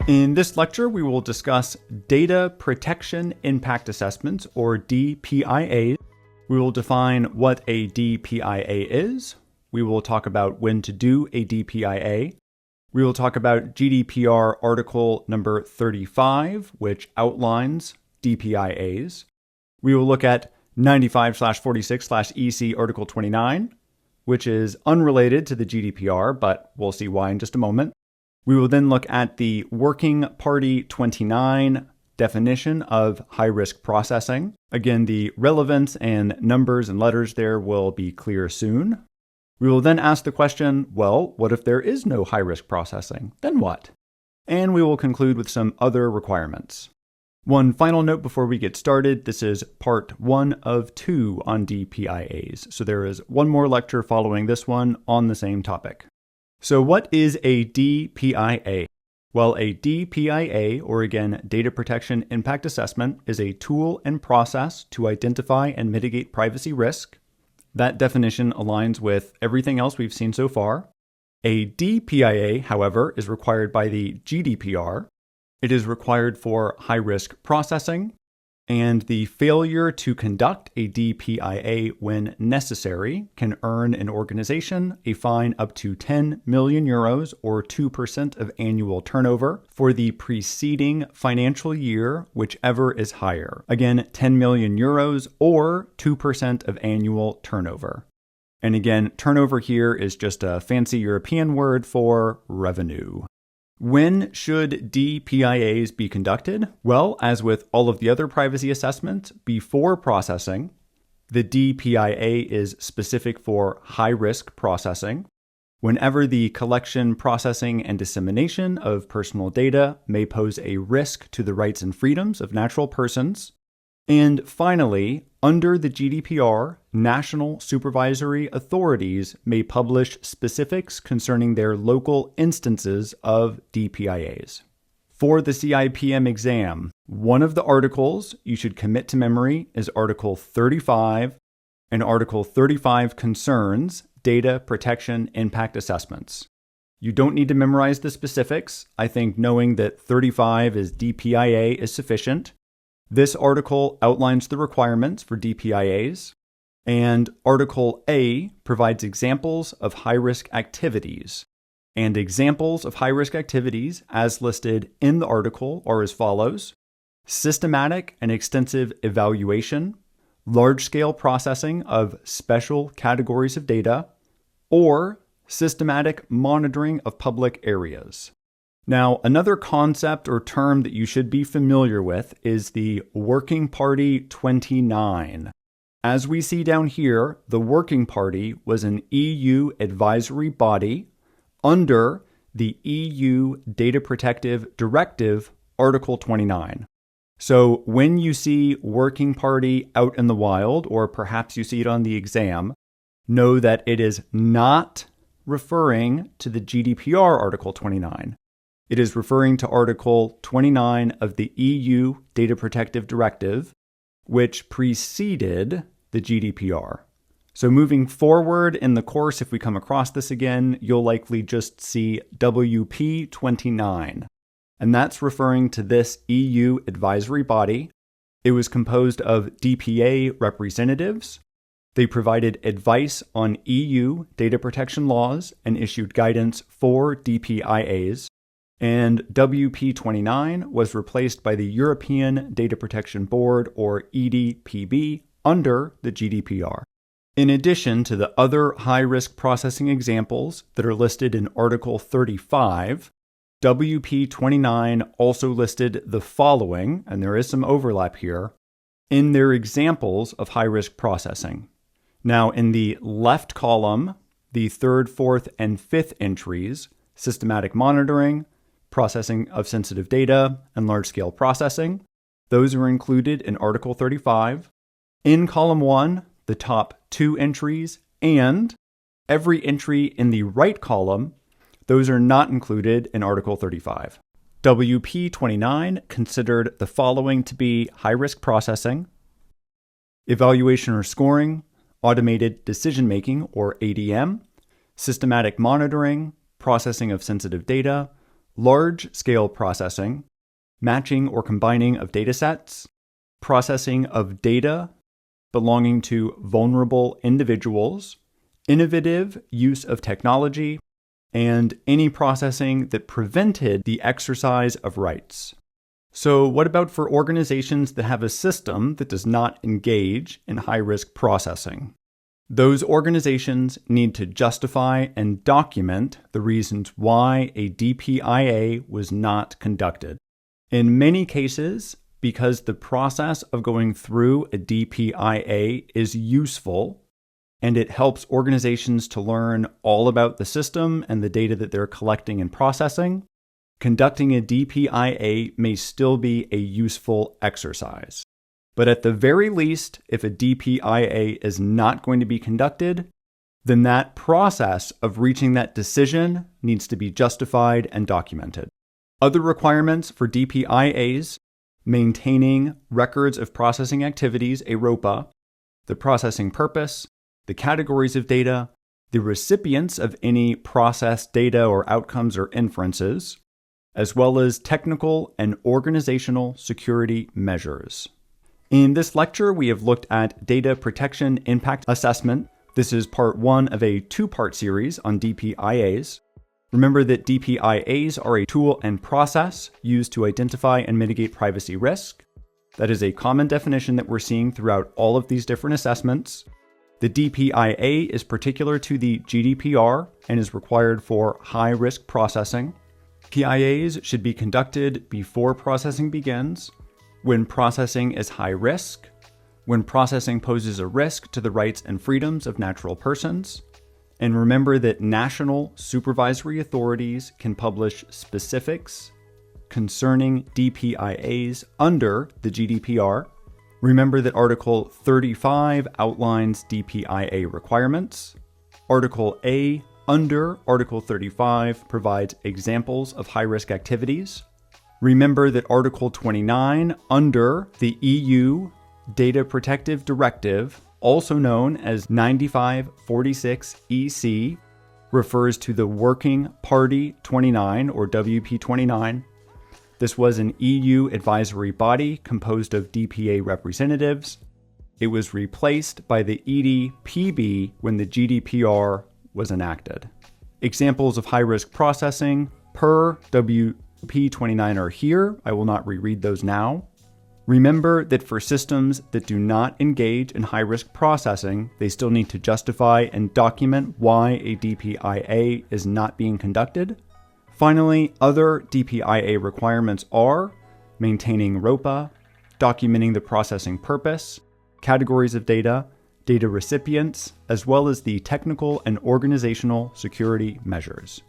In this lecture, we will discuss Data Protection Impact Assessments, or DPIAs. We will define what a DPIA is. We will talk about when to do a DPIA. We will talk about GDPR Article number 35, which outlines DPIAs. We will look at 95/46/EC Article 29, which is unrelated to the GDPR, but we'll see why in just a moment. We will then look at the Working Party 29 definition of high-risk processing. Again, the relevance and numbers and letters there will be clear soon. We will then ask the question, well, what if there is no high-risk processing? Then what? And we will conclude with some other requirements. One final note before we get started, this is part 1 of 2 on DPIAs. So there is one more lecture following this one on the same topic. So what is a DPIA? Well, a DPIA, or again, Data Protection Impact Assessment, is a tool and process to identify and mitigate privacy risk. That definition aligns with everything else we've seen so far. A DPIA, however, is required by the GDPR. It is required for high-risk processing, and the failure to conduct a DPIA when necessary can earn an organization a fine up to 10 million euros or 2% of annual turnover for the preceding financial year, whichever is higher. Again, 10 million euros or 2% of annual turnover. And again, turnover here is just a fancy European word for revenue. When should DPIAs be conducted? Well, as with all of the other privacy assessments, before processing. The DPIA is specific for high-risk processing. Whenever the collection, processing, and dissemination of personal data may pose a risk to the rights and freedoms of natural persons. And finally, under the GDPR, national supervisory authorities may publish specifics concerning their local instances of DPIAs. For the CIPM exam, one of the articles you should commit to memory is Article 35, and Article 35 concerns data protection impact assessments. You don't need to memorize the specifics. I think knowing that 35 is DPIA is sufficient. This article outlines the requirements for DPIAs, and Article A provides examples of high-risk activities. And examples of high-risk activities, as listed in the article, are as follows: systematic and extensive evaluation, large-scale processing of special categories of data, or systematic monitoring of public areas. Now, another concept or term that you should be familiar with is the Working Party 29. As we see down here, the Working Party was an EU advisory body under the EU Data Protective Directive, Article 29. So when you see Working Party out in the wild, or perhaps you see it on the exam, know that it is not referring to the GDPR Article 29. It is referring to Article 29 of the EU Data Protective Directive, which preceded the GDPR. So moving forward in the course, if we come across this again, you'll likely just see WP 29. And that's referring to this EU advisory body. It was composed of DPA representatives. They provided advice on EU data protection laws and issued guidance for DPIAs. And WP29 was replaced by the European Data Protection Board, or EDPB, under the GDPR. In addition to the other high-risk processing examples that are listed in Article 35, WP29 also listed the following, and there is some overlap here, in their examples of high-risk processing. Now, in the left column, the 3rd, 4th, and 5th entries, systematic monitoring, processing of sensitive data, and large-scale processing. Those are included in Article 35. In column 1, the top 2 entries, and every entry in the right column, those are not included in Article 35. WP29 considered the following to be high-risk processing: evaluation or scoring, automated decision-making, or ADM, systematic monitoring, processing of sensitive data, large-scale processing, matching or combining of datasets, processing of data belonging to vulnerable individuals, innovative use of technology, and any processing that prevented the exercise of rights. So what about for organizations that have a system that does not engage in high-risk processing? Those organizations need to justify and document the reasons why a DPIA was not conducted. In many cases, because the process of going through a DPIA is useful and it helps organizations to learn all about the system and the data that they're collecting and processing, conducting a DPIA may still be a useful exercise. But at the very least, if a DPIA is not going to be conducted, then that process of reaching that decision needs to be justified and documented. Other requirements for DPIAs: maintaining records of processing activities, a ROPA, the processing purpose, the categories of data, the recipients of any processed data or outcomes or inferences, as well as technical and organizational security measures. In this lecture, we have looked at data protection impact assessment. This is part one of a two-part series on DPIAs. Remember that DPIAs are a tool and process used to identify and mitigate privacy risk. That is a common definition that we're seeing throughout all of these different assessments. The DPIA is particular to the GDPR and is required for high-risk processing. PIAs should be conducted before processing begins, when processing is high risk, when processing poses a risk to the rights and freedoms of natural persons, and remember that national supervisory authorities can publish specifics concerning DPIAs under the GDPR. Remember that Article 35 outlines DPIA requirements. Article A under Article 35 provides examples of high-risk activities. Remember that Article 29 under the EU Data Protective Directive, also known as 9546 EC, refers to the Working Party 29 or WP29. This was an EU advisory body composed of DPA representatives. It was replaced by the EDPB when the GDPR was enacted. Examples of high-risk processing per WP29 are here. I will not reread those now. Remember that for systems that do not engage in high-risk processing, they still need to justify and document why a DPIA is not being conducted. Finally, other DPIA requirements are maintaining ROPA, documenting the processing purpose, categories of data, data recipients, as well as the technical and organizational security measures.